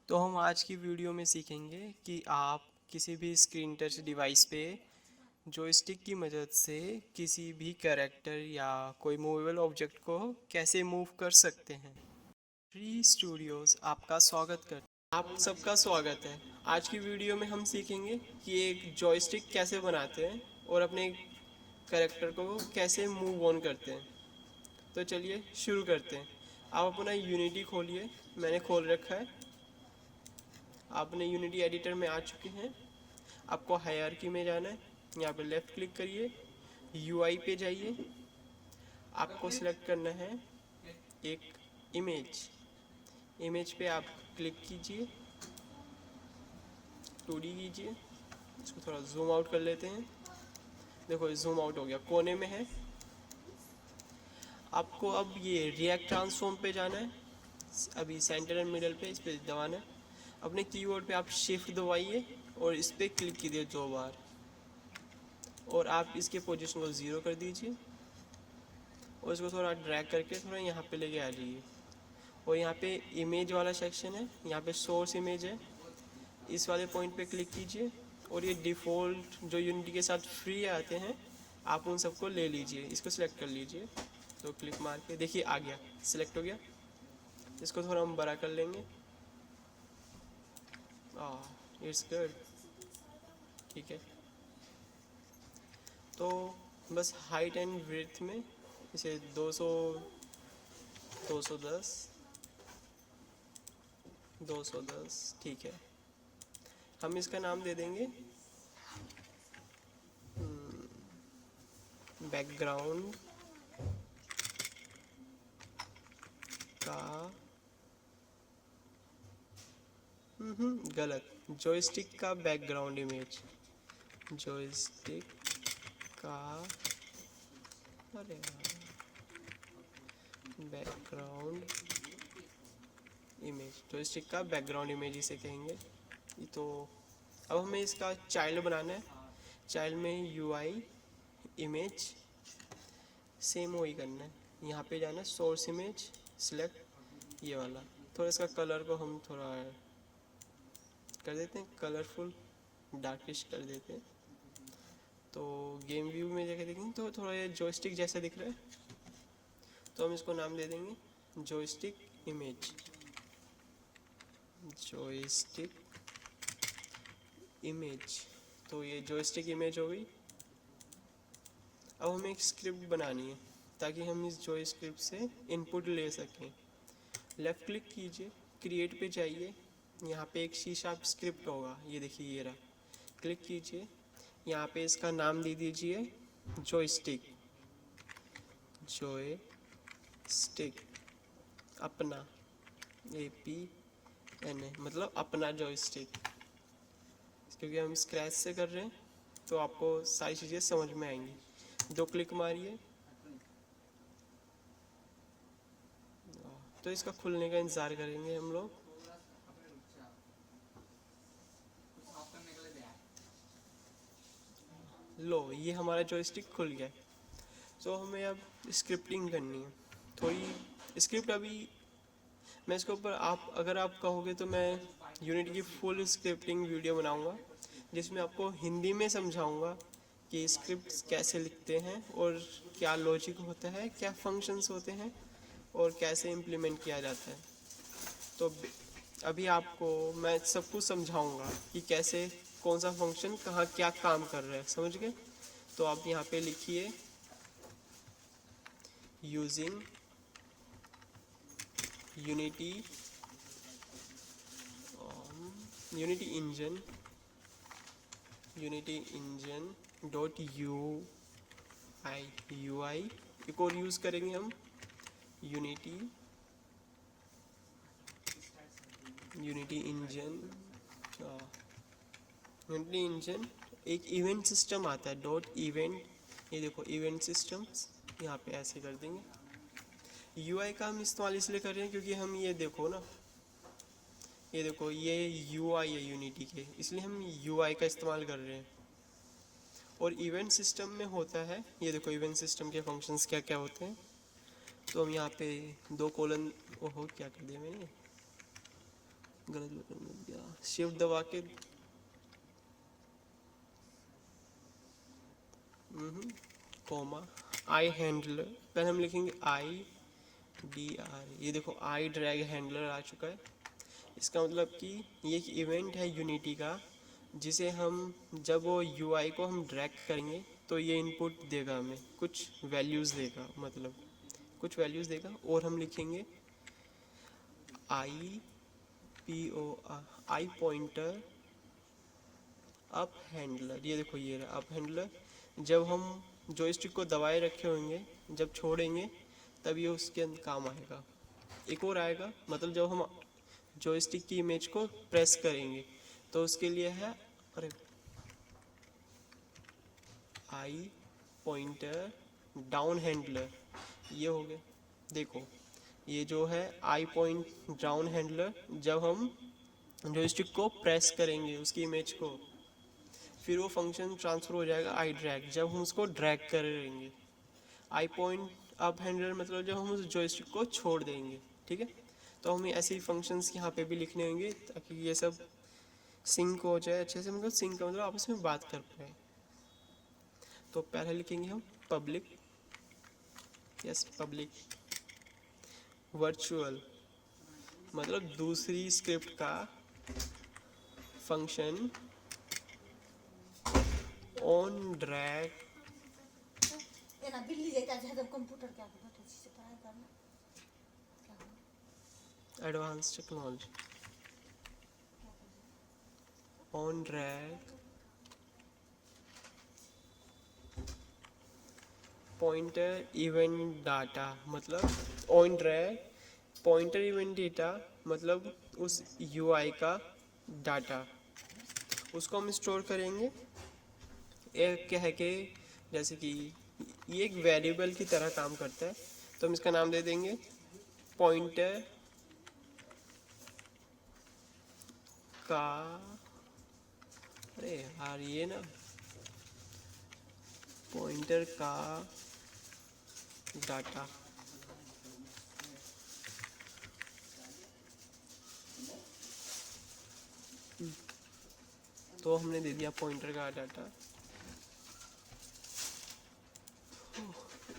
तो हम आज की वीडियो में सीखेंगे कि आप किसी भी स्क्रीन टच डिवाइस पे जॉयस्टिक की मदद से किसी भी कैरेक्टर या कोई मूवेबल ऑब्जेक्ट को कैसे मूव कर सकते हैं। फ्री स्टूडियोज आपका स्वागत कर आप सबका स्वागत है। आज की वीडियो में हम सीखेंगे कि एक जॉयस्टिक कैसे बनाते हैं और अपने कैरेक्टर को कैसे मूव ऑन करते हैं। तो चलिए शुरू करते हैं। आप अपना यूनिटी खोलिए, मैंने खोल रखा है। आपने यूनिटी एडिटर में आ चुके हैं। आपको हायरार्की में जाना है, यहाँ पे लेफ़्ट क्लिक करिए, यूआई पे जाइए। आपको सिलेक्ट करना है एक इमेज। इमेज पे आप क्लिक कीजिए, 2D कीजिए। इसको थोड़ा जूम आउट कर लेते हैं। देखो जूम आउट हो गया, कोने में है। आपको अब ये रिएक्ट ट्रांसफॉर्म पे जाना है। अभी सेंटर एंड मिडल पे इस पे दबाना है। अपने कीबोर्ड पे आप शिफ्ट दबाइए और इस पर क्लिक कीजिए 2 बार और आप इसके पोजीशन को 0 कर दीजिए और इसको थोड़ा ड्रैग करके थोड़ा यहाँ पे लेके आ जाइए। और यहाँ पे इमेज वाला सेक्शन है, यहाँ पे सोर्स इमेज है, इस वाले पॉइंट पे क्लिक कीजिए और ये डिफ़ॉल्ट जो यूनिटी के साथ फ्री आते हैं आप उन सबको ले लीजिए। इसको सिलेक्ट कर लीजिए, तो क्लिक मार के देखिए आ गया, सिलेक्ट हो गया। इसको थोड़ा हम बड़ा कर लेंगे। इट्स गुड, ठीक है। तो बस हाइट एंड विड्थ में इसे 200, 210, 210 ठीक है। हम इसका नाम दे देंगे बैकग्राउंड का गलत, जॉयस्टिक का बैकग्राउंड इमेज, जॉयस्टिक का, अरे बैकग्राउंड इमेज, जॉयस्टिक का बैकग्राउंड इमेज इसे कहेंगे। तो अब हमें इसका चाइल्ड बनाना है। चाइल्ड में यूआई इमेज सेम वही करना है। यहाँ पे जाना है, सोर्स इमेज, सिलेक्ट ये वाला। थोड़ा इसका कलर को हम थोड़ा कर देते हैं कलरफुल, डार्किश कर देते हैं। तो गेम व्यू में जाकर देखेंगे तो थोड़ा ये जॉयस्टिक जैसा दिख रहा है, तो हम इसको नाम दे देंगे जॉयस्टिक इमेज, जॉयस्टिक इमेज। तो ये जॉयस्टिक इमेज हो गई। अब हमें एक स्क्रिप्ट बनानी है ताकि हम इस जॉय स्क्रिप्ट से इनपुट ले सकें। लेफ़्ट क्लिक कीजिए, क्रिएट पे जाइए, यहाँ पे एक सी शार्प स्क्रिप्ट होगा, ये देखिए ये रहा। क्लिक कीजिए, यहाँ पे इसका नाम दे दीजिए जॉयस्टिक, जॉयस्टिक अपना, APNA मतलब अपना जॉयस्टिक। क्योंकि हम स्क्रैच से कर रहे हैं तो आपको सारी चीज़ें समझ में आएंगी। 2 क्लिक मारिए, तो इसका खुलने का इंतज़ार करेंगे हम लोग। लो ये हमारा जॉयस्टिक खुल गया है। तो हमें अब स्क्रिप्टिंग करनी है थोड़ी। स्क्रिप्ट अभी मैं इसके ऊपर, आप अगर आप कहोगे तो मैं यूनिटी की फुल स्क्रिप्टिंग वीडियो बनाऊंगा जिसमें आपको हिंदी में समझाऊंगा कि स्क्रिप्ट कैसे लिखते हैं और क्या लॉजिक होता है, क्या फंक्शंस होते हैं और कैसे इम्प्लीमेंट किया जाता है। तो अभी आपको मैं सब कुछ समझाऊंगा कि कैसे कौन सा फंक्शन कहाँ क्या काम कर रहा है, समझ गए। तो आप यहाँ पे लिखिए using unity, unity engine, unity engine dot UI एक और यूज़ करेंगे हम, यूनिटी इंजन, यूनिटी इंजन। एक इवेंट सिस्टम आता है डॉट इवेंट, ये देखो इवेंट सिस्टम्स, यहाँ पे ऐसे कर देंगे। यूआई का हम इस्तेमाल इसलिए कर रहे हैं क्योंकि हम ये देखो ना, ये देखो ये यूआई है यूनिटी के, इसलिए हम यूआई का इस्तेमाल कर रहे हैं। और इवेंट सिस्टम में होता है, ये देखो इवेंट सिस्टम के फंक्शंस क्या क्या होते हैं। तो हम यहाँ पे 2 कोलन, ओहो क्या कर दिया मैंने, गलत बटन दब गया, शिफ्ट दबा के कॉमा आई हैंडलर, पहले हम लिखेंगे आई डी आर, ये देखो आई ड्रैग हैंडलर आ चुका है। इसका मतलब कि ये एक इवेंट है यूनिटी का, जिसे हम जब वो यूआई को हम ड्रैग करेंगे तो ये इनपुट देगा, हमें कुछ वैल्यूज़ देगा, मतलब कुछ वैल्यूज़ देगा। और हम लिखेंगे I P O I pointer up handler, ये देखो ये रहा अप हैंडलर। जब हम जॉयस्टिक को दबाए रखे होंगे, जब छोड़ेंगे तब ये उसके अंदर काम आएगा। एक और आएगा, मतलब जब हम जॉयस्टिक की इमेज को प्रेस करेंगे तो उसके लिए है, अरे आई पॉइंटर डाउन हैंडलर, ये हो गया। देखो ये जो है आई पॉइंट डाउन हैंडलर, जब हम जॉयस्टिक को प्रेस करेंगे उसकी इमेज को, फिर वो फंक्शन ट्रांसफर हो जाएगा आई ड्रैग, जब हम उसको ड्रैग करेंगे। आई पॉइंट अप हैंडलर मतलब जब हम उस जॉयस्टिक को छोड़ देंगे, ठीक है। तो हमें ऐसे ही फंक्शंस यहाँ पे भी लिखने होंगे ताकि ये सब सिंक हो जाए अच्छे से, मतलब सिंक का मतलब आपस में बात कर पाए। तो पहले लिखेंगे हम पब्लिक, यस पब्लिक वर्चुअल, मतलब दूसरी स्क्रिप्ट का फंक्शन ऑन ड्रैग ना बिल्ली जैसा है तो कंप्यूटर क्या होता है, इससे पढ़ाई करना क्या advance technology on drag pointer event data, मतलब on drag pointer event data, मतलब उस यूआई का डाटा, उसको हम स्टोर करेंगे एक कह के, जैसे कि ये एक वेरिएबल की तरह काम करता है, तो हम इसका नाम दे देंगे पॉइंटर का, अरे यार ये ना पॉइंटर का डाटा, तो हमने दे दिया पॉइंटर का डाटा।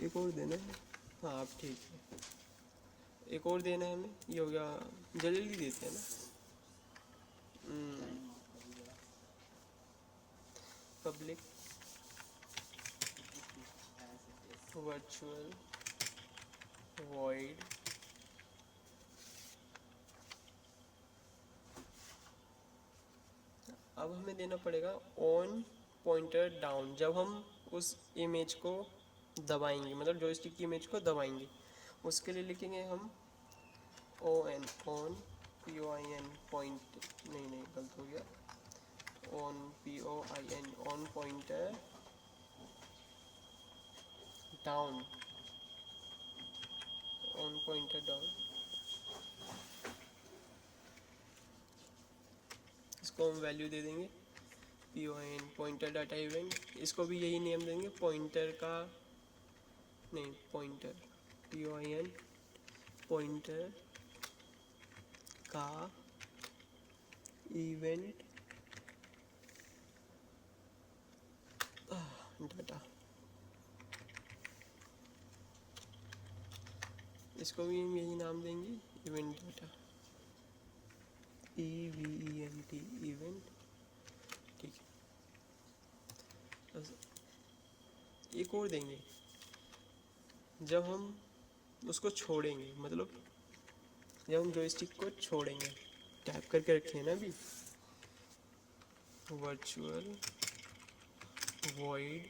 एक और देना है, हाँ आप ठीक है, एक और देना है हमें, ये हो गया, जल्दी जल्दी देते हैं ना। पब्लिक वर्चुअल वॉइड अब हमें देना पड़ेगा ऑन पॉइंटर डाउन, जब हम उस इमेज को दबाएंगे, मतलब जॉयस्टिक की इमेज को दबाएंगे, उसके लिए लिखेंगे हम O N on P O I N point, नहीं गलत हो गया, on P O I N on pointer down, on pointer down, इसको हम वैल्यू दे देंगे P O I N pointer data event, इसको भी यही नेम देंगे पॉइंटर का, नहीं pointer P O I N pointer का इवेंट डाटा, इसको भी हम यही नाम देंगे इवेंट डाटा, EVENT इवेंट, ठीक है। एक और देंगे, जब हम उसको छोड़ेंगे, मतलब जब हम जॉयस्टिक को छोड़ेंगे, टैप करके रखे हैं ना अभी, virtual void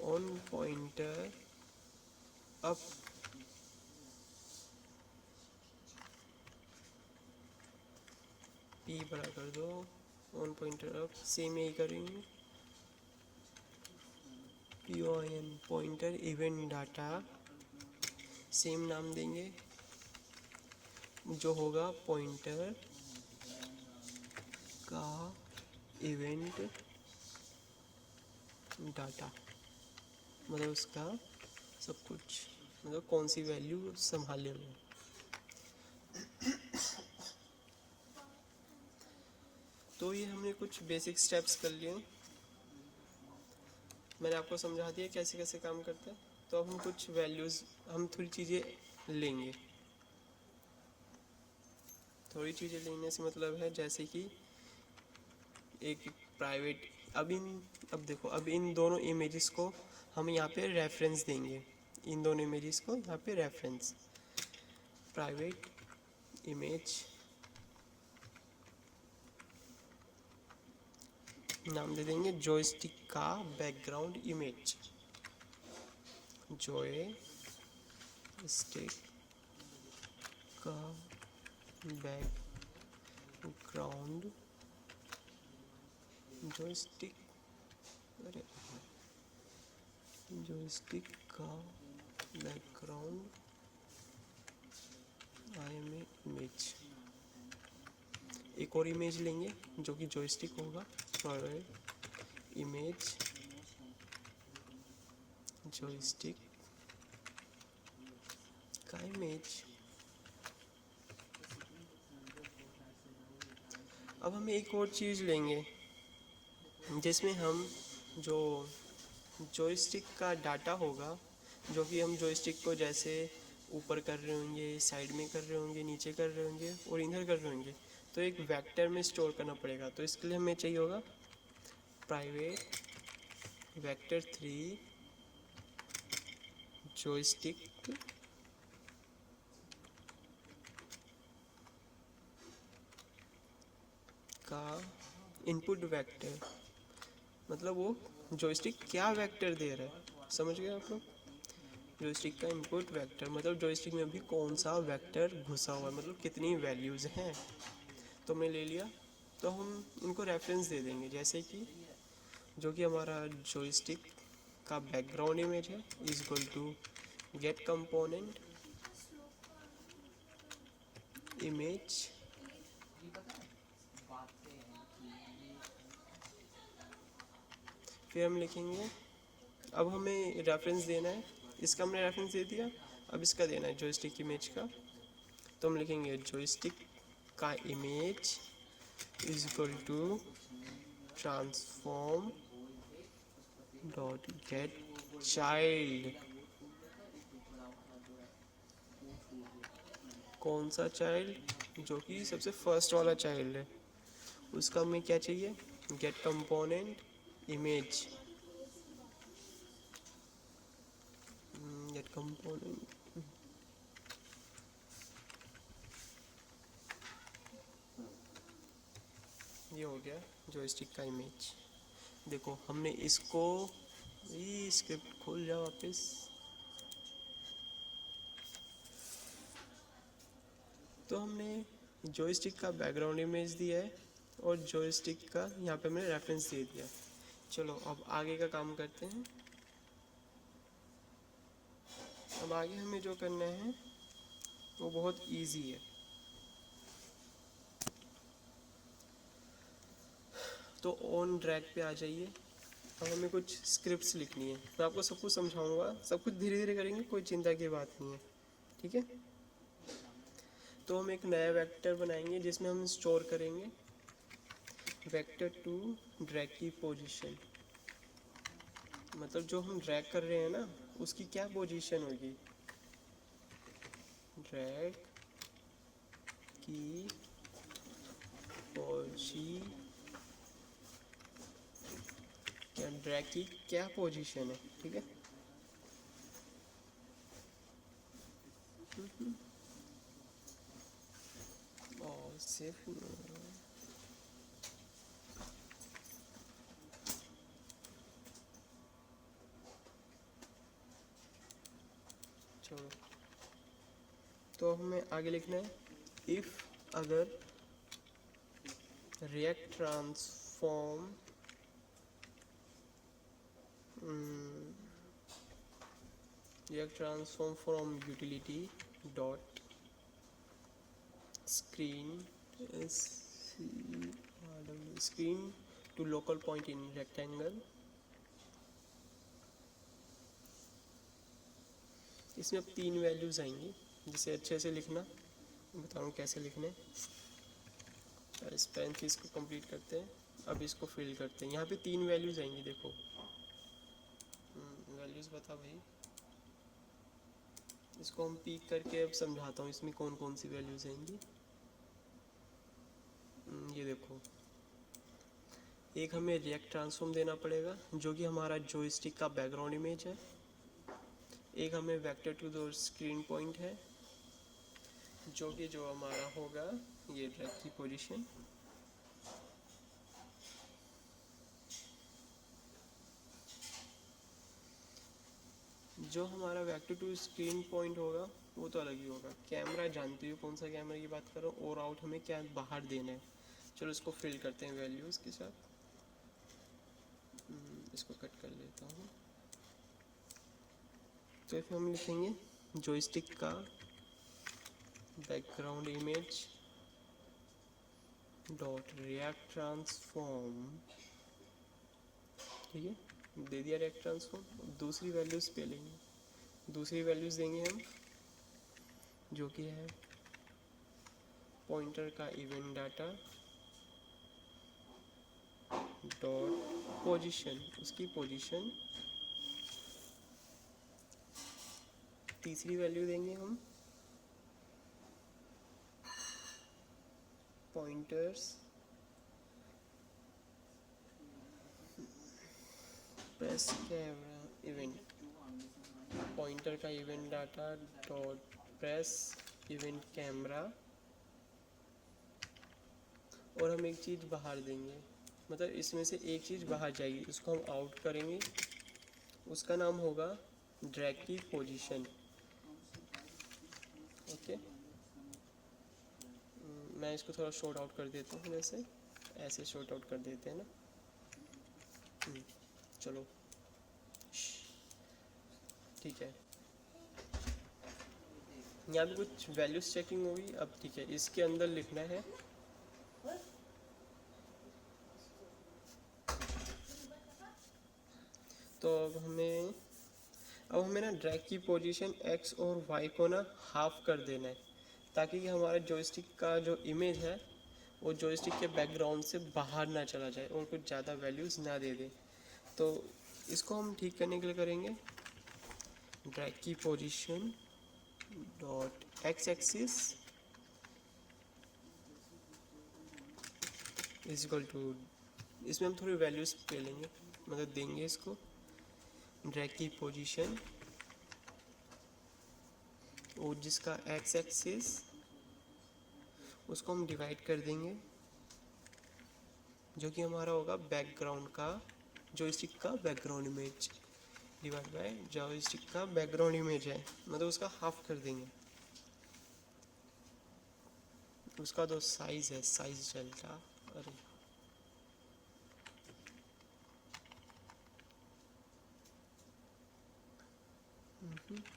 on pointer up, P बड़ा कर दो, ऑन पॉइंटर अप, सेम यही करेंगे P O I N pointer event data, same नाम देंगे जो होगा पॉइंटर का इवेंट डाटा, मतलब उसका सब कुछ, मतलब कौन सी वैल्यू संभाले हुए। तो ये हमने कुछ बेसिक स्टेप्स कर लिए, मैंने आपको समझा दिया कैसे कैसे काम करता है। तो अब हम कुछ वैल्यूज़, हम थोड़ी चीज़ें लेंगे। थोड़ी चीज़ें लेने से मतलब है जैसे कि एक प्राइवेट, अब देखो, अब इन दोनों इमेजेस को हम यहाँ पे रेफरेंस देंगे। इन दोनों इमेजेस को यहाँ पे रेफरेंस, प्राइवेट इमेज, नाम दे देंगे जॉयस्टिक का बैकग्राउंड इमेज, जॉयस्टिक का बैकग्राउंड, जॉयस्टिक, अरे जॉयस्टिक का बैकग्राउंड इमेज। एक और इमेज लेंगे जो कि जॉयस्टिक होगा, और इमेज जॉयस्टिक का इमेज। अब हम एक और चीज़ लेंगे जिसमें हम जो जॉयस्टिक का डाटा होगा, जो कि हम जॉयस्टिक को जैसे ऊपर कर रहे होंगे, साइड में कर रहे होंगे, नीचे कर रहे होंगे और इधर कर रहे होंगे, तो एक वेक्टर में स्टोर करना पड़ेगा। तो इसके लिए हमें चाहिए होगा प्राइवेट वेक्टर 3 जॉयस्टिक का इनपुट वेक्टर, मतलब वो जॉयस्टिक क्या वेक्टर दे रहा है, समझ गए आप लोग। जॉयस्टिक का इनपुट वेक्टर मतलब जॉयस्टिक में अभी कौन सा वेक्टर घुसा हुआ है, मतलब कितनी वैल्यूज़ हैं, तो हमने ले लिया। तो हम इनको रेफरेंस दे देंगे, जैसे कि जो कि हमारा जॉयस्टिक का बैकग्राउंड इमेज है is equal to get component image, फिर हम लिखेंगे, अब हमें रेफरेंस देना है, इसका हमने रेफरेंस दे दिया, अब इसका देना है जॉयस्टिक इमेज का। तो हम लिखेंगे जॉयस्टिक का image is equal to transform dot get child, कौन सा चाइल्ड, जो कि सबसे फर्स्ट वाला चाइल्ड है, उसका हमें क्या चाहिए, get component image, get component, ये हो गया जॉयस्टिक का इमेज। देखो हमने इसको, ये स्क्रिप्ट खोल जाओ वापस, तो हमने जॉयस्टिक का बैकग्राउंड इमेज दिया है और जॉयस्टिक का यहाँ पे हमने रेफरेंस दे दिया। चलो अब आगे का काम करते हैं। अब आगे हमें जो करना है वो बहुत इजी है। तो ऑन ड्रैग पे आ जाइए। अब हमें कुछ स्क्रिप्ट्स लिखनी है, मैं आपको सब कुछ समझाऊंगा, सब कुछ धीरे धीरे करेंगे, कोई चिंता की बात नहीं है, ठीक है। तो हम एक नया वेक्टर बनाएंगे जिसमें हम स्टोर करेंगे वेक्टर टू ड्रैग की पोजीशन, मतलब जो हम ड्रैग कर रहे हैं ना उसकी क्या पोजीशन होगी, ड्रैग की ड्रैग की क्या पोजीशन है, ठीक है। और सिर्फ चलो, तो हमें आगे लिखना है इफ अगर react transform from utility dot screen to local point in rectangle, इसमें अब 3 वैल्यूज आएंगी जिसे अच्छे से लिखना, बताऊँ कैसे लिखने। इस पैरेंथेसिस को कंप्लीट करते हैं। अब इसको फिल करते हैं। यहाँ पे 3 वैल्यूज आएंगी, देखो वैल्यूज बता भाई। इसको हम पीक करके अब समझाता हूँ इसमें कौन कौन सी वैल्यूज आएंगी। ये देखो, एक हमें रिएक्ट ट्रांसफॉर्म देना पड़ेगा जो कि हमारा जॉयस्टिक का बैकग्राउंड इमेज है। एक हमें vector to the screen point है जो कि जो हमारा होगा ये ड्रैग की पोजीशन। जो हमारा वेक्टर टू स्क्रीन पॉइंट होगा वो तो अलग ही होगा। कैमरा जानती हो कौन सा कैमरा की बात कर रहा हूँ, और आउट हमें क्या बाहर देना है। चलो इसको फिल करते हैं वैल्यूज़ के साथ। इसको कट कर लेता हूँ। तो फिर हम लिखेंगे जॉयस्टिक का background image dot react transform, ठीक है, दे दिया रिएक्ट ट्रांसफॉर्म। दूसरी वैल्यूज़ पे लेंगे, दूसरी वैल्यूज़ देंगे हम जो कि है पॉइंटर का इवेंट डाटा डॉट पोजीशन, उसकी पोजीशन। तीसरी वैल्यू देंगे हम pointers press camera event, pointer का event data dot press event camera. और हम एक चीज़ बाहर देंगे, मतलब इसमें से एक चीज़ बाहर जाएगी, उसको हम आउट करेंगे। उसका नाम होगा ड्रैग की पोजीशन। ओके, मैं इसको थोड़ा शॉर्ट आउट कर देता हूँ, वैसे ऐसे शॉर्ट आउट कर देते हैं ना। चलो ठीक है, यहाँ पे कुछ वैल्यूज चेकिंग होगी। अब ठीक है, इसके अंदर लिखना है तो अब हमें ना ड्रैग की पोजीशन एक्स और वाई को ना हाफ कर देना है, ताकि कि हमारा जॉयस्टिक का जो इमेज है वो जॉयस्टिक के बैकग्राउंड से बाहर ना चला जाए और कुछ ज़्यादा वैल्यूज़ ना दे दे। तो इसको हम ठीक करने के लिए करेंगे ड्रैग की position dot X axis is equal to, इसमें हम थोड़ी वैल्यूज़ पे लेंगे, मतलब देंगे इसको ड्रैग की पोजीशन और जिसका एक्स एक्सिस उसको हम डिवाइड कर देंगे जो कि हमारा होगा बैकग्राउंड का, जॉयस्टिक का background image divide by joystick का बैकग्राउंड इमेज है, मतलब उसका हाफ कर देंगे। उसका जो साइज है, साइज डेल्टा, अरे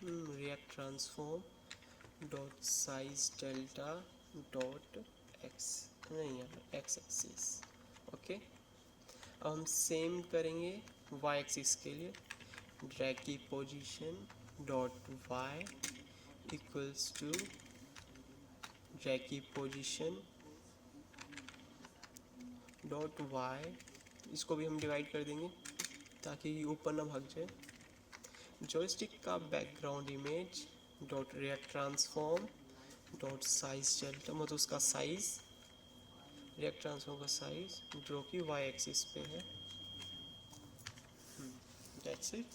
react transform dot size delta dot x, नहीं यार एक्स एक्सिस। ओके, अब हम सेम करेंगे वाई एक्सिस के लिए, ड्रैग की position dot Y equals to drag की पोजीशन डॉट वाई, इसको भी हम डिवाइड कर देंगे ताकि ऊपर ना भाग जाए। जॉयस्टिक का background image dot react transform dot size delta, मतलब उसका साइज, रिएक्ट ट्रांसफॉर्म का साइज जो कि वाई एक्सिस पे है। That's it.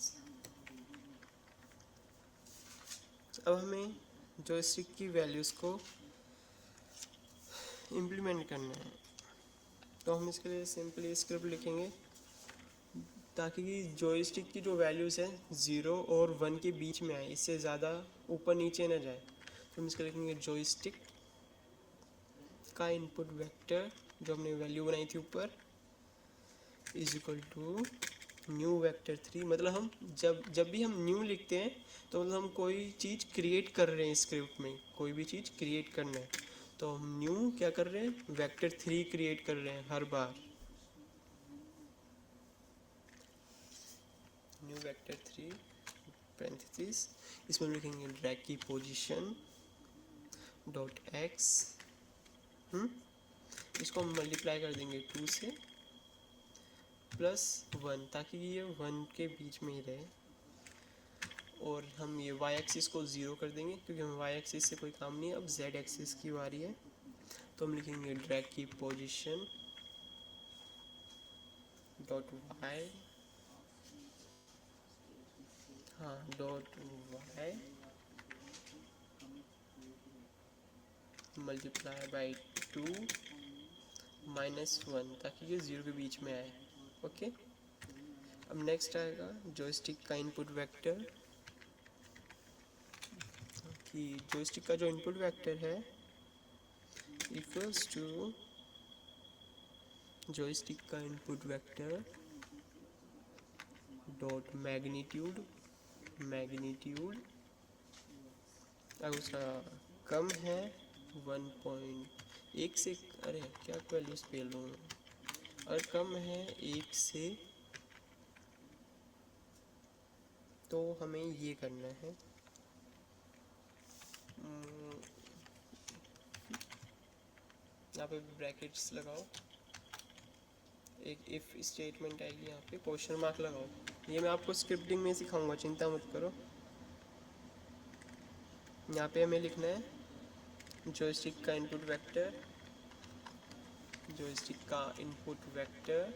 अब हमें जॉयस्टिक की वैल्यूज़ को इम्प्लीमेंट करना है, तो हम इसके लिए सिंपली स्क्रिप्ट लिखेंगे ताकि जॉयस्टिक की जो वैल्यूज़ हैं 0 और 1 के बीच में आए, इससे ज़्यादा ऊपर नीचे ना जाए। तो हम इसके लिखेंगे जॉयस्टिक का इनपुट वेक्टर जो हमने वैल्यू बनाई थी ऊपर is equal to new vector 3। मतलब हम जब भी हम न्यू लिखते हैं तो मतलब हम कोई चीज़ क्रिएट कर रहे हैं, स्क्रिप्ट में कोई भी चीज़ क्रिएट करना है तो हम न्यू क्या कर रहे हैं, वेक्टर 3 क्रिएट कर रहे हैं हर बार। न्यू वेक्टर 3 पैरेंथेसिस, इसमें लिखेंगे ड्रैग की पोजीशन डॉट एक्स, इसको हम मल्टीप्लाई कर देंगे 2 से +1, ताकि ये 1 के बीच में ही रहे। और हम ये y एक्सिस को 0 कर देंगे, क्योंकि हम y एक्सिस से कोई काम नहीं है, अब z एक्सिस की बारी है। तो हम लिखेंगे ड्रैग की पोजीशन डॉट y, हाँ डॉट y मल्टीप्लाई बाई 2 -1, ताकि ये 0 के बीच में आए। ओके, अब नेक्स्ट आएगा जॉयस्टिक का इनपुट वेक्टर, कि जॉयस्टिक का जो इनपुट वेक्टर है इक्वल्स टू जॉयस्टिक का इनपुट वेक्टर डॉट मैग्नीट्यूड अगर उसका कम है 1.1 से, अरे क्या वैल्यूज पेल रहा हूँ, अगर कम है 1 से तो हमें ये करना है, यहाँ पे ब्रैकेट्स लगाओ, एक इफ़ स्टेटमेंट आएगी, यहाँ पे क्वेश्चन मार्क लगाओ। ये मैं आपको स्क्रिप्टिंग में सिखाऊंगा, चिंता मत करो। यहाँ पे हमें लिखना है जॉयस्टिक का input vector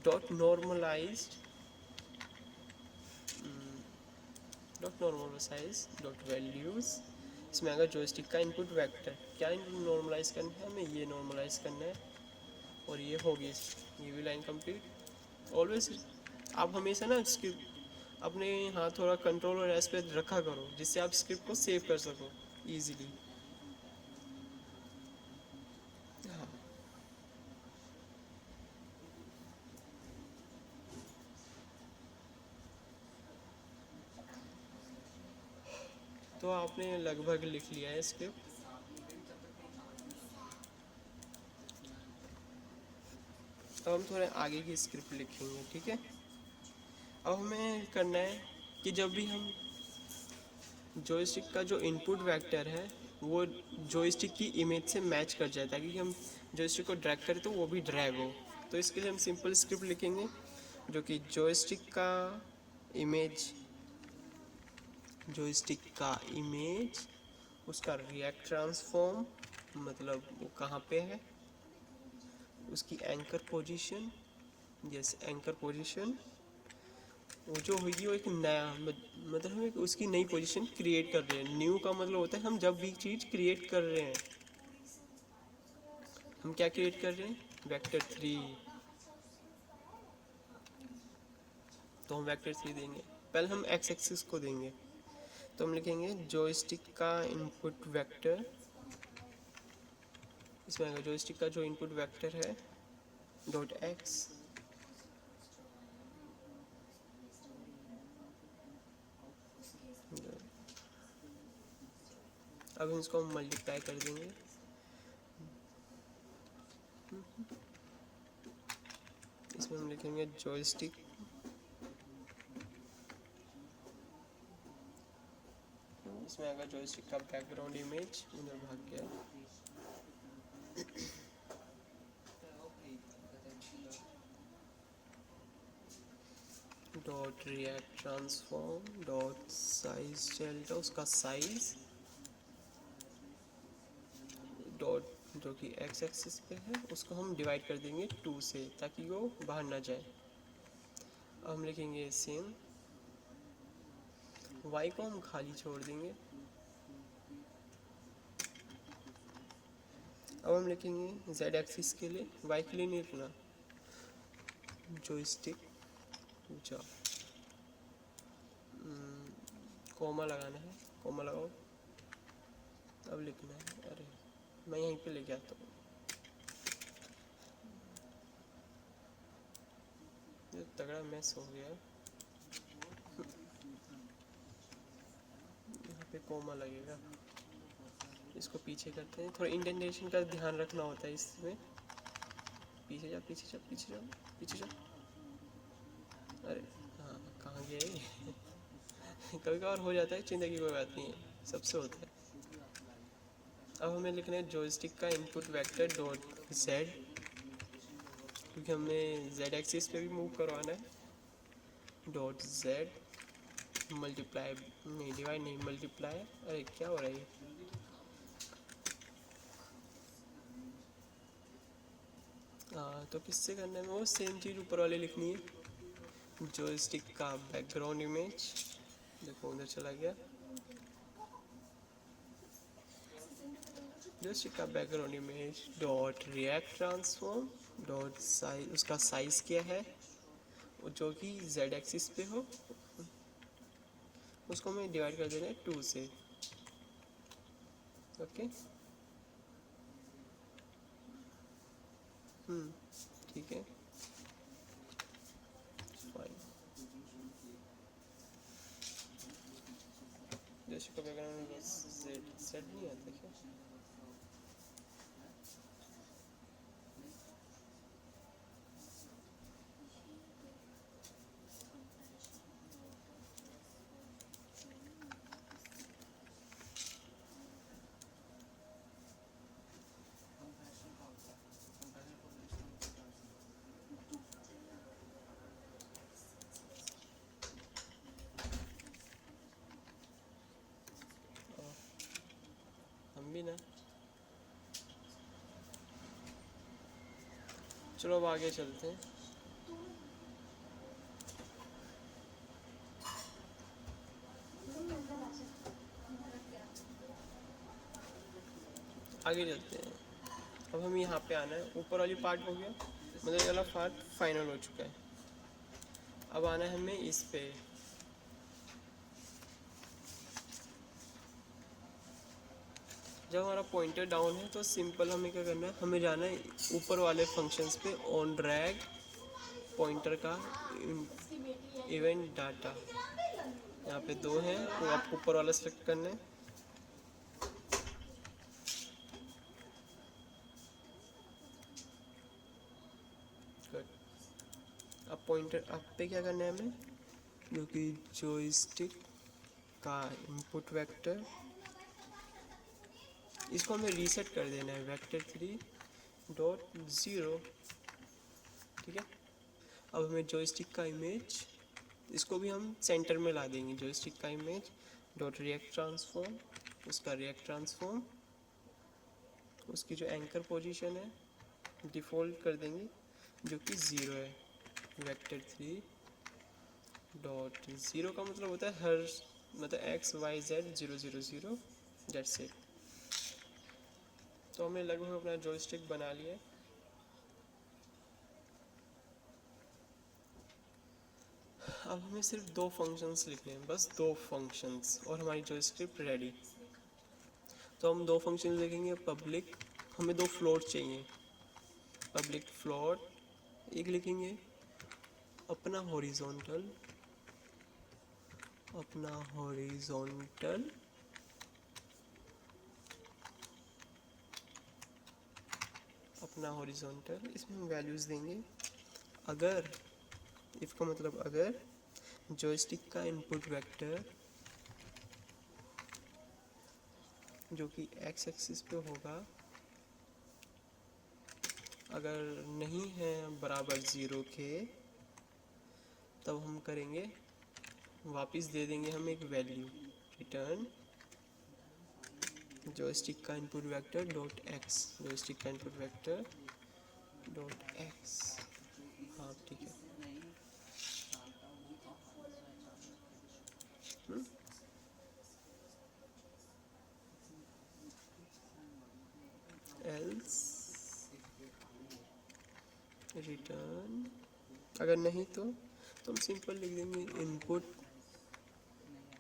dot normalized dot values. इसमें अगर जॉयस्टिक का इनपुट वेक्टर क्या नॉर्मलाइज करना है, हमें ये नॉर्मलाइज करना है, और ये होगी, ये भी लाइन कंप्लीट। ऑलवेज आप हमेशा ना स्क्रिप्ट अपने हाथ थोड़ा कंट्रोल और एस पे रखा करो, जिससे आप स्क्रिप्ट को सेव कर सको ईजिली। हाँ, तो आपने लगभग लिख लिया है स्क्रिप्ट। अब हम थोड़े आगे की स्क्रिप्ट लिखेंगे, ठीक है। अब हमें करना है कि जब भी हम जॉयस्टिक का जो इनपुट वेक्टर है वो जॉयस्टिक की इमेज से मैच कर जाए, ताकि हम जॉयस्टिक को ड्रैग करें तो वो भी ड्रैग हो। तो इसके लिए हम सिंपल स्क्रिप्ट लिखेंगे, जो कि जॉयस्टिक का इमेज उसका रिएक्ट ट्रांसफॉर्म, मतलब वो कहाँ पे है, उसकी एंकर पोजीशन, एंकर पोजीशन वो जो होगी वो एक नया मतलब हम एक उसकी नई पोजीशन क्रिएट कर रहे हैं। न्यू का मतलब होता है हम जब भी चीज़ क्रिएट कर रहे हैं, हम क्या क्रिएट कर रहे हैं, वेक्टर 3। तो हम वेक्टर 3 देंगे, पहले हम एक्स एक्सिस को देंगे। तो हम लिखेंगे जॉयस्टिक का इनपुट वेक्टर, इसमें आएगा जॉयस्टिक का जो इनपुट वेक्टर है डॉट एक्स अब इसको हम मल्टीप्लाई कर देंगे, इसमें हम लिखेंगे जॉयस्टिक इसमें आएगा जॉयस्टिक का बैकग्राउंड इमेज, उधर भाग गया, dot react transform dot size delta, उसका साइज डॉट जो कि एक्स एक्सिस पे है उसको हम डिवाइड कर देंगे 2 से, ताकि वो बाहर ना जाए। अब हम लिखेंगे सेम, y को हम खाली छोड़ देंगे। अब हम लिखेंगे z एक्सिस के लिए, y के लिए नहीं लिखना, जॉयस्टिक जा कोमा लगाना है, कोमा लगाओ। अब लिखना है, अरे मैं यहीं पे लेके आता हूँ, ये तगड़ा मैस हो गया। यहाँ पे कोमा लगेगा, इसको पीछे करते हैं, थोड़ा इंडेंटेशन का ध्यान रखना होता है इसमें। पीछे जा पीछे जा पीछे जा पीछे जा, अरे हाँ कहाँ गए कभी कभार हो जाता है, चिंता की कोई बात नहीं है, सबसे होता है। अब हमें लिखना है जॉयस्टिक का इनपुट वेक्टर डॉट जेड, क्योंकि हमें जेड एक्सिस पे भी मूव करवाना है। डॉट जेड मल्टीप्लाई, नहीं डिवाइड नहीं, मल्टीप्लाई, अरे क्या हो रहा है ये। तो किससे करना है, वो सेम चीज़ ऊपर वाले लिखनी है। जॉयस्टिक का बैकग्राउंड इमेज, देखो उधर चला गया। जॉयस्टिक का background image dot react transform dot size, उसका साइज़ क्या है जो कि जेड एक्सिस पे हो, उसको हमें डिवाइड कर देना है 2 से। ओके, ठीक है, फाइन। जॉयस्टिक का बैकग्राउंड जेड जेड नहीं आता क्या? हम भी ना, चलो अब आगे चलते हैं। आगे चलते हैं। अब हम यहाँ पे आना है, ऊपर वाली पार्ट हो गया, मतलब ये वाला पार्ट फाइनल हो चुका है। अब आना है हमें इस पे, जब हमारा पॉइंटर डाउन है तो सिंपल हमें क्या करना है, हमें जाना है ऊपर वाले फंक्शंस पे, ऑन ड्रैग पॉइंटर का इवेंट डाटा, यहाँ पे 2 हैं, तो आपको ऊपर वाला सेलेक्ट करना है। अब पॉइंटर आप पे क्या करना है हमें, जो कि जॉयस्टिक का इनपुट वेक्टर, इसको हमें रीसेट कर देना है वेक्टर 3.0, ठीक है। अब हमें जॉयस्टिक का इमेज, इसको भी हम सेंटर में ला देंगे। जॉयस्टिक का इमेज डॉट रिएक्ट ट्रांसफॉर्म, उसका रिएक्ट ट्रांसफॉर्म, उसकी जो एंकर पोजीशन है डिफ़ॉल्ट कर देंगे जो कि 0 है। वेक्टर 3.0 का मतलब होता है हर, मतलब x y z 0 0 0, that's it. तो हमने लगभग अपना जॉयस्टिक बना लिया है। अब हमें सिर्फ 2 फंक्शंस लिखने हैं, बस 2 फंक्शंस, और हमारी जॉयस्टिक रेडी। तो हम 2 फंक्शन लिखेंगे, पब्लिक, हमें 2 फ्लोट चाहिए, पब्लिक फ्लोट एक लिखेंगे, अपना हॉरिजॉन्टल, अपना हॉरिजॉन्टल, अपना हॉरिजॉन्टल, इसमें हम वैल्यूज़ देंगे। अगर, इफ का मतलब अगर जॉयस्टिक का इनपुट वेक्टर जो कि एक्स एक्सिस पे होगा, अगर नहीं है बराबर 0 के, तब हम करेंगे, वापस दे देंगे हम एक वैल्यू, रिटर्न जॉयस्टिक का input vector dot x, joystick का इनपुट वेक्टर डॉट एक्स, हाँ ठीक है। एल्स रिटर्न, अगर नहीं तो हम सिंपल लिख देंगे input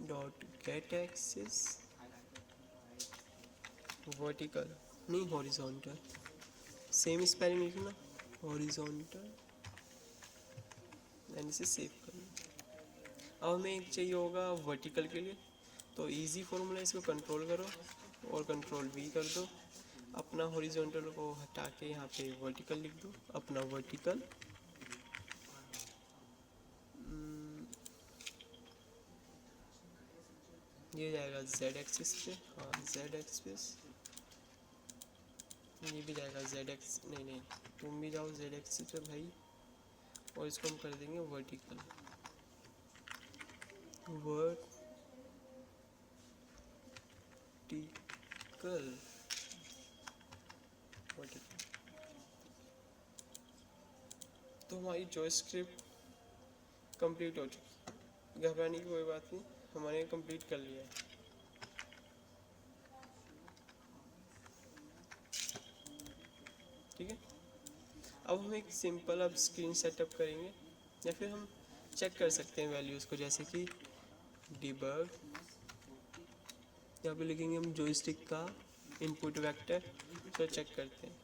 dot get axis vertical, नहीं हॉरिजॉन्टल, सेम स्पेलिंग लिखना, हॉरिजॉन्टल, एंड इसे सेव करना। अब हमें एक चाहिए होगा वर्टिकल के लिए, तो इजी फॉर्मूला, इसको कंट्रोल करो और कंट्रोल वी कर दो, अपना हॉरिजॉन्टल को हटा के यहाँ पे वर्टिकल लिख दो, अपना वर्टिकल, ये जाएगा जेड एक्सिस पे, हाँ जेड एक्सिस, ये भी जाएगा ZX, नहीं नहीं, तुम भी जाओ ZX पे भाई, और इसको हम कर देंगे वर्टिकल, वर्टिकल, वर्टिकल। तो हमारी जॉय स्क्रिप्ट कंप्लीट हो चुकी, घबराने की कोई बात नहीं, हमारे कंप्लीट कर लिया है। ठीक है, अब हम एक सिंपल अब स्क्रीन सेटअप करेंगे, या फिर हम चेक कर सकते हैं वैल्यूज़ को, जैसे कि डिबग, यहाँ पे लिखेंगे हम जॉयस्टिक का इनपुट वेक्टर, तो चेक करते हैं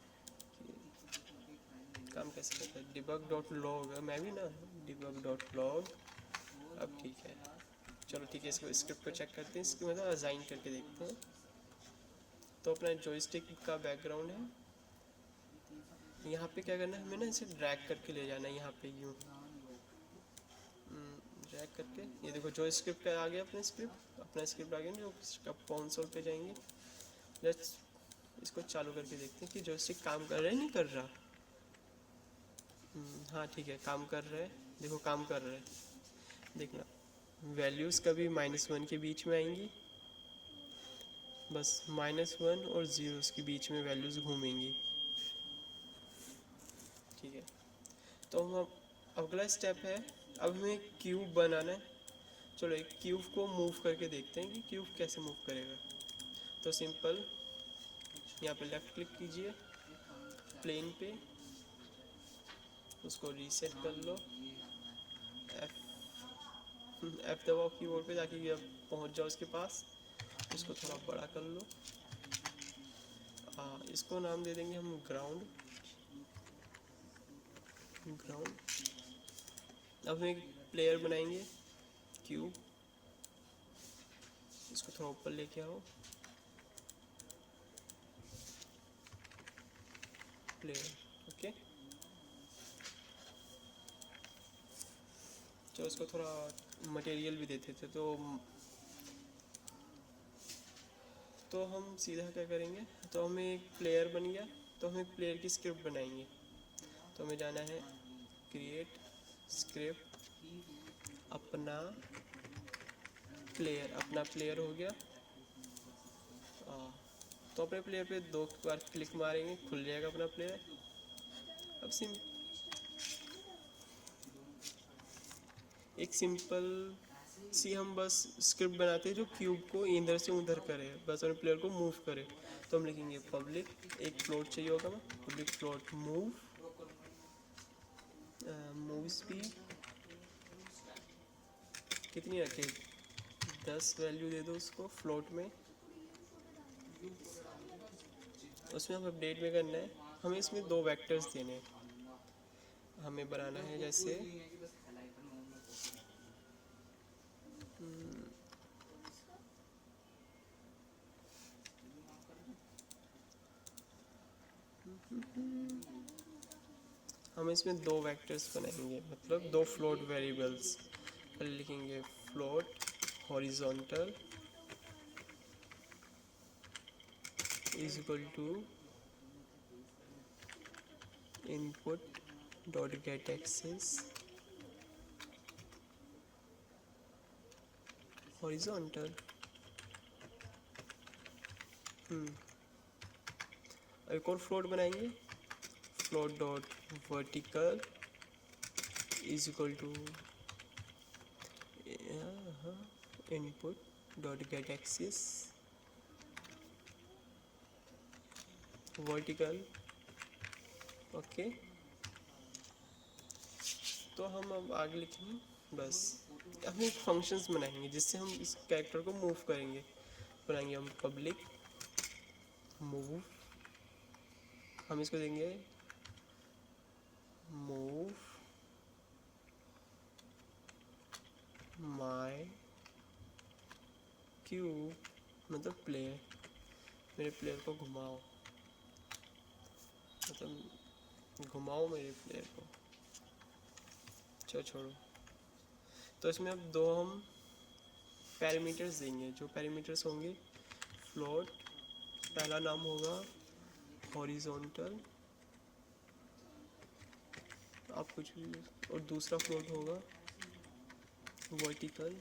कि काम कैसे करता है। डिबग डॉट लॉग, मैं भी ना, डिबग डॉट लॉग, अब ठीक है, चलो ठीक है, इसको स्क्रिप्ट को चेक करते हैं, इसकी मतलब असाइन करके देखते हैं। तो अपना जॉयस्टिक का बैकग्राउंड है, यहाँ पे क्या करना है हमें ना, इसे ड्रैग करके ले जाना है यहाँ पे, यूँ ड्रैग करके, ये देखो जो स्क्रिप्ट आ गया, अपना स्क्रिप्ट आ गया, जो इसका कंसोल पे जाएंगे, लेट्स इसको चालू करके देखते हैं कि जॉयस्टिक काम कर रहा है नहीं कर रहा। हाँ ठीक है, काम कर रहा है, देखो काम कर रहा है, देखना वैल्यूज़ कभी -1 के बीच में आएंगी, बस -1 और 0 के बीच में वैल्यूज़ घूमेंगी। ठीक है, तो हम अब अगला स्टेप है, अब हमें क्यूब बनाना है। चलो एक क्यूब को मूव करके देखते हैं कि क्यूब कैसे मूव करेगा। तो सिंपल यहाँ पे लेफ़्ट क्लिक कीजिए प्लेन पे, उसको रीसेट कर लो, F दबाओ कीबोर्ड पे ताकि अब पहुँच जाओ उसके पास, इसको थोड़ा बड़ा कर लो। इसको नाम दे देंगे हम ग्राउंड। अब हम एक प्लेयर बनाएंगे क्यूब, इसको थोड़ा ऊपर लेके आओ, प्लेयर, ओके। चलो इसको थोड़ा मटेरियल भी देते थे, तो हम सीधा क्या करेंगे, तो हमें एक प्लेयर बन गया, तो हम एक प्लेयर की स्क्रिप्ट बनाएंगे। तो हमें जाना है क्रिएट स्क्रिप्ट, अपना प्लेयर हो गया। तो अपने प्लेयर पे 2 बार क्लिक मारेंगे, खुल जाएगा अपना प्लेयर। अब एक सिंपल सी हम बस स्क्रिप्ट बनाते हैं जो क्यूब को इधर से उधर करे, बस अपने प्लेयर को मूव करे। तो हम लिखेंगे पब्लिक, एक फ्लोट चाहिए होगा हमें, पब्लिक फ्लोट मूव स्पीड कितनी रखे, 10 वैल्यू दे दो उसको फ्लोट में। उसमें हम अपडेट में करना है, हमें इसमें 2 वेक्टर्स देने हैं। हमें बनाना है जैसे हम इसमें 2 वेक्टर्स बनाएंगे, मतलब 2 फ्लोट वेरिएबल्स। पहले लिखेंगे float horizontal is equal to input dot get axis horizontal. एक और फ्लोट बनाएंगे, float dot vertical is equal to input dot get axis vertical, okay. तो हम अब आगे लिखेंगे, बस हम एक फंक्शंस बनाएंगे जिससे हम इस कैरेक्टर को मूव करेंगे। बनाएंगे हम पब्लिक मूव, हम इसको देंगे मूव माय क्यूब, मतलब प्लेयर, मेरे प्लेयर को घुमाओ, मतलब घुमाओ मेरे प्लेयर को। चलो छोड़ो, तो इसमें अब 2 हम पैरामीटर्स देंगे। जो पैरामीटर्स होंगे, फ्लोट पहला नाम होगा हॉरिजॉन्टल, आप कुछ भी, और दूसरा फ्लोट होगा वर्टिकल,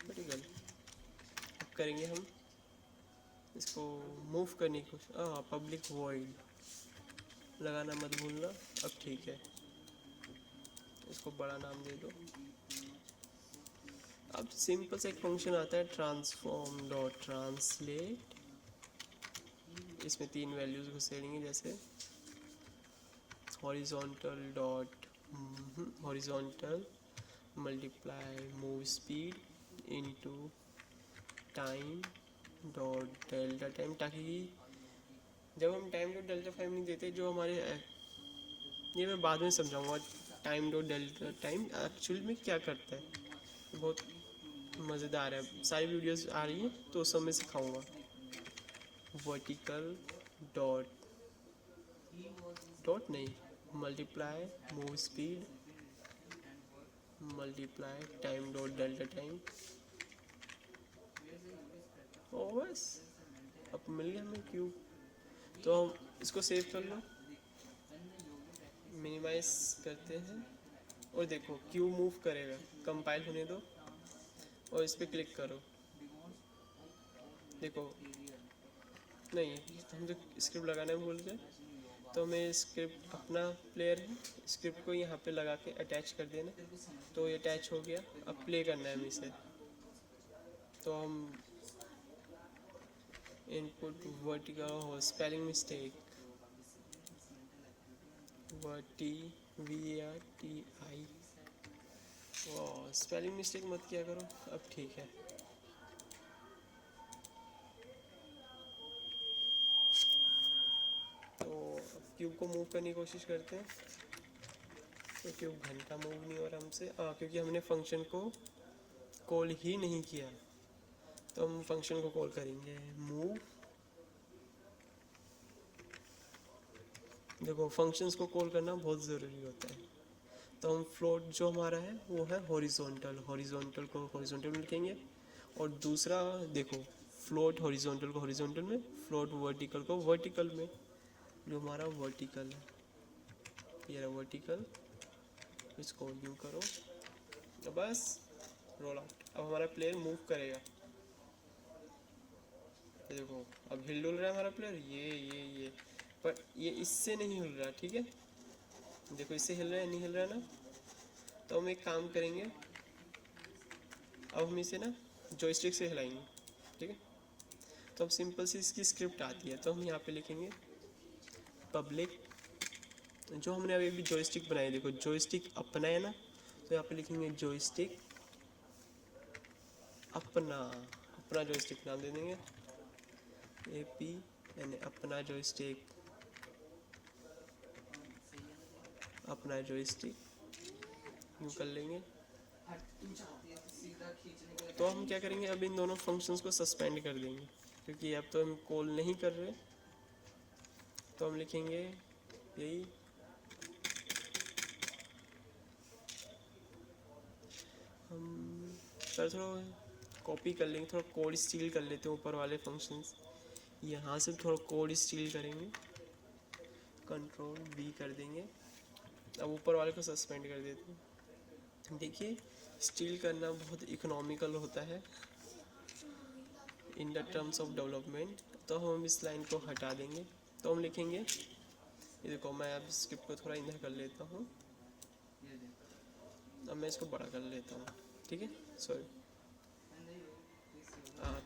वर्टिकल। अब करेंगे हम इसको मूव करने की कोशिश। पब्लिक वॉइड लगाना मत भूलना। अब ठीक है, इसको बड़ा नाम दे दो। अब सिंपल सा एक फंक्शन आता है ट्रांसफॉर्म डॉट ट्रांसलेट, इसमें 3 वैल्यूज घुसेड़ेंगे, जैसे horizontal dot horizontal multiply move speed into time dot delta time, ताकि जब हम टाइम डॉट डेल्टा टाइम नहीं देते, जो हमारे, ये मैं बाद में समझाऊंगा time dot delta time actual में क्या करता है। बहुत मज़ेदार है, सारी वीडियोस आ रही हैं तो उस सब में सिखाऊंगा। वर्टिकल डॉट डॉट नहीं, multiply move speed multiply time dot delta time, और बस अब मिल गया हमें क्यूब। तो हम इसको सेव कर लो, मिनिमाइज करते हैं, और देखो क्यूब मूव करेगा। कंपाइल होने दो और इस पर क्लिक करो, देखो नहीं, हम जो स्क्रिप्ट लगाना है भूल गए, तो हमें स्क्रिप्ट अपना प्लेयर है, स्क्रिप्ट को यहाँ पे लगा के अटैच कर देना, तो ये अटैच हो गया। अब प्ले करना है हमें इसे, तो हम इनपुट वर्टिकल हो, स्पेलिंग मिस्टेक, वर्टी VARTI, स्पेलिंग मिस्टेक मत किया करो। अब ठीक है, तो अब क्यूब को मूव करने की कोशिश करते हैं, तो क्यूब घंटा मूव नहीं हो रहा हमसे, क्योंकि हमने फंक्शन को कॉल ही नहीं किया। तो हम फंक्शन को कॉल करेंगे मूव। देखो फंक्शंस को कॉल करना बहुत ज़रूरी होता है। तो हम फ्लोट जो हमारा है वो है हॉरिजॉन्टल, हॉरिजॉन्टल को हॉरिजॉन्टल में लिखेंगे, और दूसरा देखो फ्लोट हॉरिजॉन्टल को हॉरिजॉन्टल में, फ्लोट वर्टिकल को वर्टिकल में, जो हमारा वर्टिकल है, ये रहा वर्टिकल। इसको यूँ करो, तो बस रोल आउट। अब हमारा प्लेयर मूव करेगा, देखो अब हिल डुल रहा है हमारा प्लेयर, ये पर ये इससे नहीं हिल रहा, ठीक है। देखो इससे हिल रहा है, नहीं हिल रहा है ना। तो हम एक काम करेंगे, अब हम इसे ना जॉयस्टिक से हिलाएंगे, ठीक है। तो अब सिंपल सी इसकी स्क्रिप्ट आती है, तो हम यहाँ पे लिखेंगे पब्लिक, जो हमने अभी भी जॉयस्टिक बनाई, देखो जॉयस्टिक अपना है ना, तो यहाँ पे लिखेंगे जॉयस्टिक अपना, अपना जॉयस्टिक नाम दे देंगे AP, यानी अपना जॉयस्टिक, अपना जॉयस्टिक यूँ कर लेंगे। तो हम क्या करेंगे, अब इन दोनों फंक्शंस को सस्पेंड कर देंगे, क्योंकि अब तो हम कॉल नहीं कर रहे। तो हम लिखेंगे यही हम थोड़ा कॉपी कर लेंगे, थोड़ा कोड स्टील कर लेते हैं ऊपर वाले फंक्शंस, यहाँ से थोड़ा कोड स्टील करेंगे, कंट्रोल V कर देंगे। अब ऊपर वाले को सस्पेंड कर देते हैं। देखिए स्टील करना बहुत इकोनॉमिकल होता है in the terms of development. तो हम इस लाइन को हटा देंगे, तो हम लिखेंगे, ये देखो मैं अब स्क्रिप्ट को थोड़ा इधर कर लेता हूँ, अब मैं इसको बड़ा कर लेता हूँ, ठीक है, सॉरी।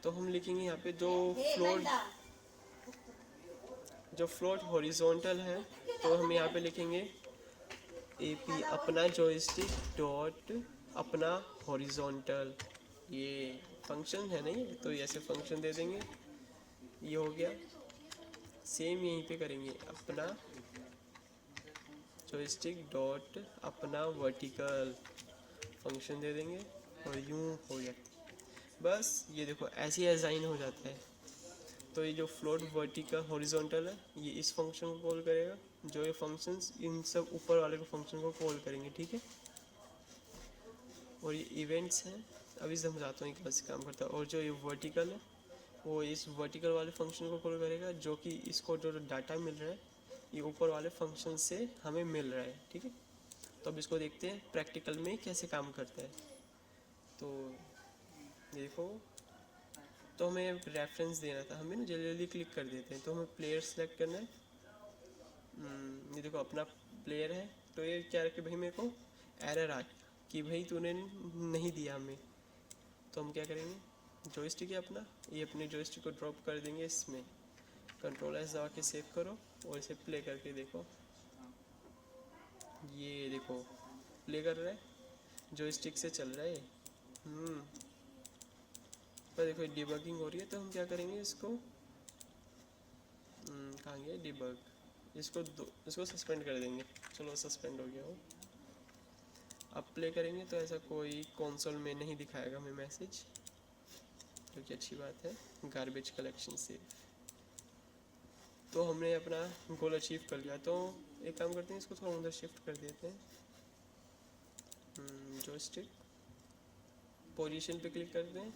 तो हम लिखेंगे यहाँ पे जो फ्लोट हॉरिजॉन्टल है, तो हम यहाँ पे लिखेंगे AP अपना जॉयस्टिक डॉट अपना हॉरिजॉन्टल, ये फंक्शन है नहीं, तो ऐसे फंक्शन दे देंगे, ये हो गया। सेम यहीं पे करेंगे, अपना जॉयस्टिक डॉट अपना वर्टिकल, फंक्शन दे देंगे, और यूँ हो गया। बस ये देखो ऐसे ही असाइन हो जाता है। तो ये जो फ्लोट वर्टिकल हॉरिजॉन्टल है, ये इस फंक्शन को कॉल करेगा, जो ये फंक्शंस इन सब ऊपर वाले को फंक्शन को कॉल करेंगे, ठीक है। और ये इवेंट्स हैं, अभी समझाता हूँ कैसे काम करता है। और जो ये वर्टिकल है, वो इस वर्टिकल वाले फंक्शन को कॉल करेगा, जो कि इसको जो डाटा मिल रहा है ये ऊपर वाले फंक्शन से हमें मिल रहा है, ठीक है। तो अब इसको देखते हैं प्रैक्टिकल में कैसे काम करता है। तो देखो, तो हमें रेफरेंस देना था, हमें ना जल्दी जल्दी क्लिक कर देते हैं। तो हमें प्लेयर सेलेक्ट करना है। ये देखो अपना प्लेयर है, तो ये क्या रखे भाई, मेरे को एरर आ कि भाई तूने नहीं दिया हमें। तो हम क्या करेंगे, जॉयस्टिक है अपना, ये अपने जॉयस्टिक को ड्रॉप कर देंगे इसमें, कंट्रोल एस दबा के सेव करो और इसे प्ले करके देखो। ये देखो प्ले कर रहा है, जॉयस्टिक से चल रहा है। पर देखो डिबगिंग हो रही है, तो हम क्या करेंगे इसको, कहाँ गया डिबग, इसको सस्पेंड कर देंगे। चलो सस्पेंड हो गया वो। अब प्ले करेंगे तो ऐसा कोई कंसोल में नहीं दिखाएगा हमें मैसेज, जो कि अच्छी बात है। गार्बेज कलेक्शन से तो हमने अपना गोल अचीव कर लिया। तो एक काम करते हैं, इसको थोड़ा अंदर शिफ्ट कर देते हैं। जॉयस्टिक पोजीशन पे क्लिक करते हैं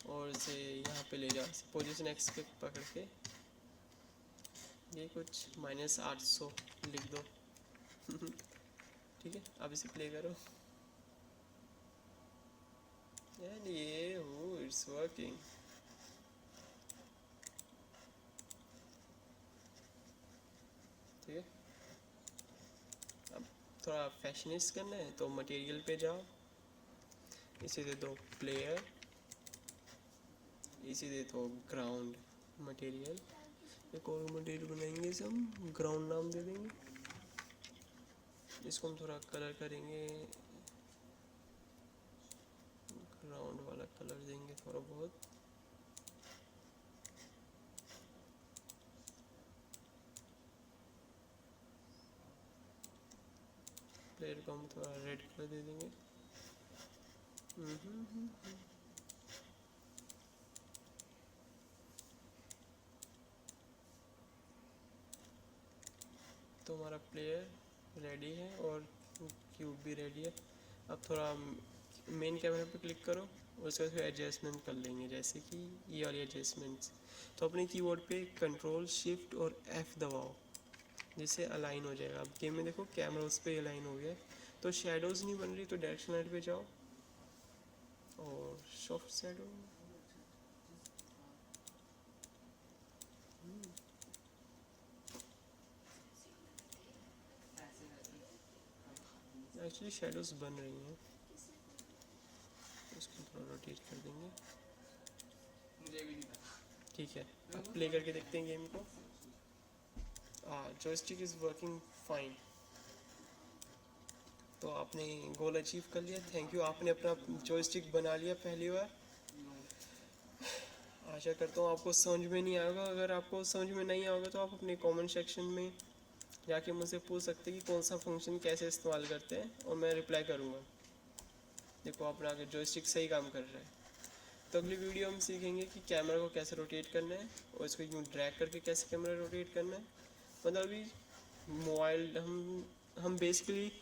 और इसे यहाँ पे ले जाओ, पोजीशन एक्स पे पकड़ के ये कुछ -800 लिख दो। ठीक है, अब इसे प्ले करो एंड ये हो इट्स वर्किंग। ठीक है, अब थोड़ा फैशनिश करना है तो मटेरियल पे जाओ, इसे दे दो प्लेयर, इसे दे दो ग्राउंड मटेरियल। एक और मटेरियल बनाएंगे, इसे हम ग्राउंड नाम दे देंगे। इसको हम थोड़ा कलर करेंगे, ग्राउंड वाला कलर देंगे थोड़ा बहुत। प्लेयर को हम थोड़ा रेड कलर दे देंगे। तो हमारा प्लेयर रेडी है और क्यूब भी रेडी है। अब थोड़ा मेन कैमरा पे क्लिक करो और उसके बाद एडजस्टमेंट कर लेंगे, जैसे कि ये वाली एडजस्टमेंट्स। तो अपने कीबोर्ड पे कंट्रोल शिफ्ट और F दबाओ, जिससे अलाइन हो जाएगा। अब गेम में देखो कैमरा उस पर अलाइन हो गया। तो शेडोज़ नहीं बन रही, तो डायरेक्शन लाइट पे जाओ और सॉफ्ट शेडो, एक्चुअली शेडोज़ बन रही हैं, इसको थोड़ा रोटेट कर देंगे। ठीक है, अब प्ले करके देखते हैं गेम को। Joystick is working fine. तो आपने गोल अचीव कर लिया, थैंक यू। आपने अपना जॉयस्टिक बना लिया पहली बार। आशा करता हूँ आपको समझ में नहीं आएगा। अगर आपको समझ में नहीं आएगा तो आप अपने कमेंट सेक्शन में जाके मुझसे पूछ सकते हैं कि कौन सा फंक्शन कैसे इस्तेमाल करते हैं, और मैं रिप्लाई करूँगा। देखो अपना आगे जॉयस्टिक सही काम कर रहा है। तो अगली वीडियो हम सीखेंगे कि कैमरा को कैसे रोटेट करना है और इसको यूँ ड्रैग करके कैसे कैमरा रोटेट करना है। मतलब अभी मोबाइल हम बेसिकली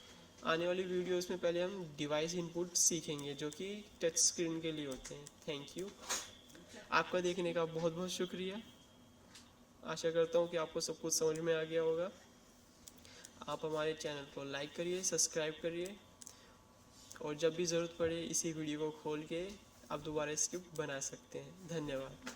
आने वाली वीडियोस में पहले हम डिवाइस इनपुट सीखेंगे, जो कि टच स्क्रीन के लिए होते हैं। थैंक यू, आपका देखने का बहुत बहुत शुक्रिया। आशा करता हूँ कि आपको सब कुछ समझ में आ गया होगा। आप हमारे चैनल को लाइक करिए, सब्सक्राइब करिए, और जब भी ज़रूरत पड़े इसी वीडियो को खोल के आप दोबारा स्क्रिप्ट बना सकते हैं। धन्यवाद।